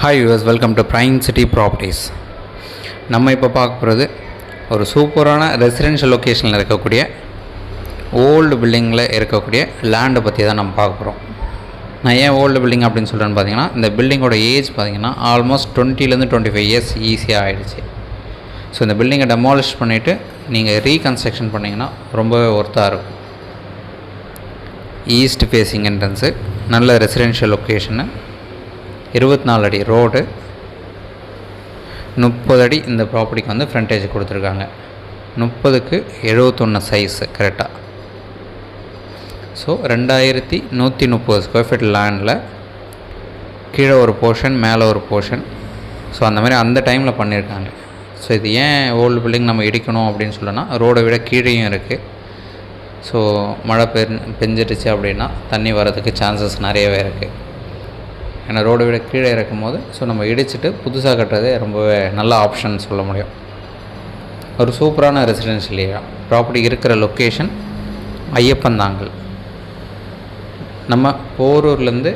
Hi use, welcome to prime city properties. நம்ம இப்போ பார்க்க போகிறது ஒரு சூப்பரான ரெசிடென்ஷியல் லொக்கேஷனில் இருக்கக்கூடிய ஓல்டு பில்டிங்கில் இருக்கக்கூடிய லேண்டை பற்றி தான் நம்ம பார்க்க போகிறோம். நான் ஏன் ஓல்டு பில்டிங் அப்படின்னு சொல்கிறேன்னு பார்த்தீங்கன்னா, இந்த பில்டிங்கோட ஏஜ் பார்த்தீங்கன்னா ஆல்மோஸ்ட் 20 to 25 இயர்ஸ் ஈஸியாக ஆகிடுச்சு. ஸோ இந்த பில்டிங்கை டெமாலிஷ் பண்ணிவிட்டு நீங்கள் ரீகன்ஸ்ட்ரக்ஷன் பண்ணிங்கன்னா ரொம்பவே ஒர்த்தாக இருக்கும். ஈஸ்ட் ஃபேஸிங் என்ட்ரன்ஸு, நல்ல ரெசிடென்ஷியல் லொக்கேஷனு, 24 அடி ரோடு, 30 அடி இந்த ப்ராப்பர்ட்டிக்கு வந்து ஃப்ரண்டேஜ் கொடுத்துருக்காங்க. 30க்கு 71 சைஸு கரெக்டாக. ஸோ 2130 ஸ்கொயர் ஃபீட் லேண்டில் கீழே ஒரு போர்ஷன், மேலே ஒரு போர்ஷன். ஸோ அந்த மாதிரி அந்த டைமில் பண்ணியிருக்காங்க. ஸோ இது ஏன் ஓல்டு பில்டிங் நம்ம இடிக்கணும் அப்படின்னு சொல்லனா, ரோடை விட கீழேயும் இருக்குது. ஸோ மழை பெஞ்சிடுச்சு அப்படின்னா தண்ணி வரதுக்கு சான்சஸ் நிறையவே இருக்குது. ஏன்னா ரோடை விட கீழே இருக்கும் போது ஸோ நம்ம இடிச்சிட்டு புதுசாக கட்டுறதே ரொம்பவே நல்ல ஆப்ஷன் சொல்ல முடியும். ஒரு சூப்பரான ரெசிடென்ஷியல் ஏரியா. ப்ராப்பர்ட்டி இருக்கிற லொக்கேஷன் ஐயப்பந்தாங்கல். நம்ம போரூர்லேருந்து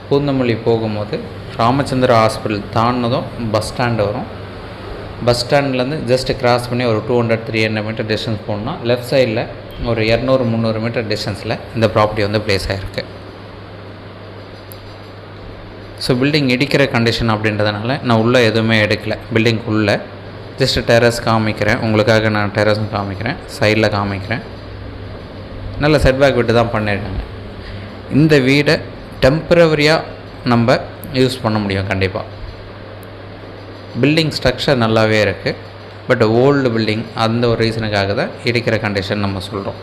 பூந்தமல்லி போகும்போது ராமச்சந்திர ஹாஸ்பிட்டல் தாண்டினதும் பஸ் ஸ்டாண்டு வரும். பஸ் ஸ்டாண்ட்லேருந்து ஜஸ்ட்டு கிராஸ் பண்ணி ஒரு 200-300 மீட்டர் டிஸ்டன்ஸ் போகணுன்னா லெஃப்ட் சைடில் ஒரு 200-300 மீட்டர் டிஸ்டன்ஸில் இந்த ப்ராப்பர்ட்டி வந்து ப்ளேஸ் ஆகிருக்கு. ஸோ பில்டிங் இடிக்கிற கண்டிஷன் அப்படின்றதுனால நான் உள்ளே எதுவுமே எடுக்கலை. பில்டிங் உள்ளே ஜஸ்ட்டு டெரஸ் காமிக்கிறேன், உங்களுக்காக நான் டெரஸும் காமிக்கிறேன், சைடில் காமிக்கிறேன். நல்ல செட்பேக் விட்டு தான் பண்ணியிருக்காங்க. இந்த வீடை டெம்பரவரியாக நம்ம யூஸ் பண்ண முடியும் கண்டிப்பாக. பில்டிங் ஸ்ட்ரக்சர் நல்லாவே இருக்குது. பட் ஓல்டு பில்டிங் அந்த ஒரு ரீசனுக்காக தான் இடிக்கிற கண்டிஷன் நம்ம சொல்கிறோம்.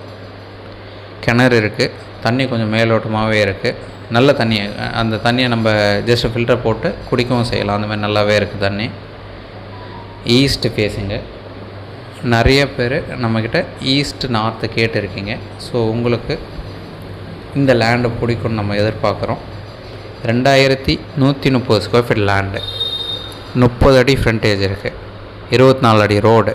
கிணறு இருக்குது, தண்ணி கொஞ்சம் மேலோட்டமாகவே இருக்குது. நல்ல தண்ணி, அந்த தண்ணியை நம்ம ஜஸ்ட்டு ஃபில்டர் போட்டு குடிக்கவும் செய்யலாம். அந்த மாதிரி நல்லாவே இருக்குது தண்ணி. East facing. நிறைய பேர் நம்மக்கிட்ட ஈஸ்ட் நார்த்து கேட்டுருக்கீங்க. ஸோ உங்களுக்கு இந்த லேண்டு பிடிக்கும்னு நம்ம எதிர்பார்க்குறோம். 2130 ஸ்கொயர் ஃபீட் லேண்டு, 30 அடி ஃப்ரண்டேஜ் இருக்குது, 24 அடி ரோடு,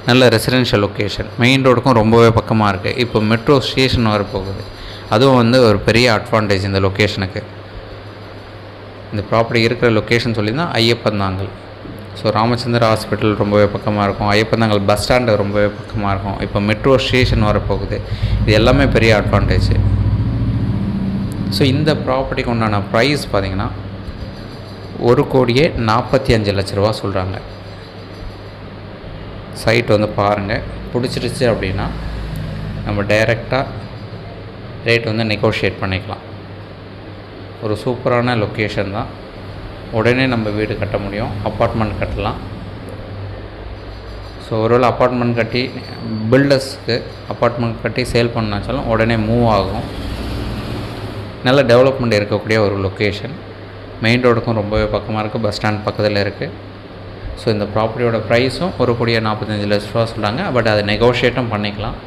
நல்ல ரெசிடென்ஷியல் லொக்கேஷன். மெயின் ரோடுக்கும் ரொம்பவே பக்கமாக இருக்குது. இப்போ மெட்ரோ ஸ்டேஷன் வரப்போகுது. அதுவும் வந்து ஒரு பெரிய அட்வான்டேஜ் இந்த லொக்கேஷனுக்கு. இந்த ப்ராப்பர்ட்டி இருக்கிற லொக்கேஷன் சொல்லியிருந்தால் ஐயப்பந்தாங்கல். ஸோ ராமச்சந்திர ஹாஸ்பிட்டல் ரொம்பவே பக்கமாக இருக்கும். ஐயப்பந்தாங்கல் பஸ் ஸ்டாண்டு ரொம்பவே பக்கமாக இருக்கும். இப்போ மெட்ரோ ஸ்டேஷன் வரப்போகுது. இது எல்லாமே பெரிய அட்வான்டேஜ். ஸோ இந்த ப்ராப்பர்ட்டிக்கு உண்டான ப்ரைஸ் பார்த்திங்கன்னா 1,45,00,000 சொல்கிறாங்க. சைட் வந்து பாருங்கள், பிடிச்சிருச்சு அப்படின்னா நம்ம டைரெக்டாக ரேட் வந்து நெகோஷியேட் பண்ணிக்கலாம். ஒரு சூப்பரான லொக்கேஷன் தான். உடனே நம்ம வீடு கட்ட முடியும், அப்பார்ட்மெண்ட் கட்டலாம். ஸோ ஒருவேளை அப்பார்ட்மெண்ட் கட்டி பில்டர்ஸ்க்கு அப்பார்ட்மெண்ட் கட்டி சேல் பண்ணாச்சாலும் உடனே மூவ் ஆகும். நல்ல டெவலப்மெண்ட் இருக்கக்கூடிய ஒரு லொக்கேஷன். மெயின் ரோடுக்கும் ரொம்பவே பக்கமாக இருக்குது, பஸ் ஸ்டாண்ட் பக்கத்தில் இருக்குது. ஸோ இந்த ப்ராப்பர்ட்டியோட ப்ரைஸும் 1,45,00,000 சொல்கிறாங்க. பட் அதை நெகோஷியேட்டும் பண்ணிக்கலாம்.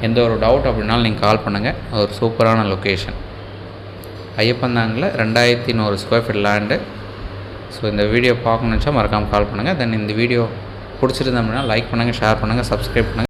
எந்த ஒரு டவுட் அப்படின்னாலும் நீங்கள் கால் பண்ணுங்கள். ஒரு சூப்பரான லொக்கேஷன். ஐயப்பந்தாங்கில் 2100 ஸ்கொயர் ஃபீட் லேண்டு. ஸோ இந்த வீடியோ பார்க்கணுன்னு நினச்சா மறக்காமல் கால் பண்ணுங்கள். தென் இந்த வீடியோ பிடிச்சிருந்தோம் அப்படின்னா லைக் பண்ணுங்கள், ஷேர் பண்ணுங்கள், சப்ஸ்கிரைப் பண்ணுங்கள்.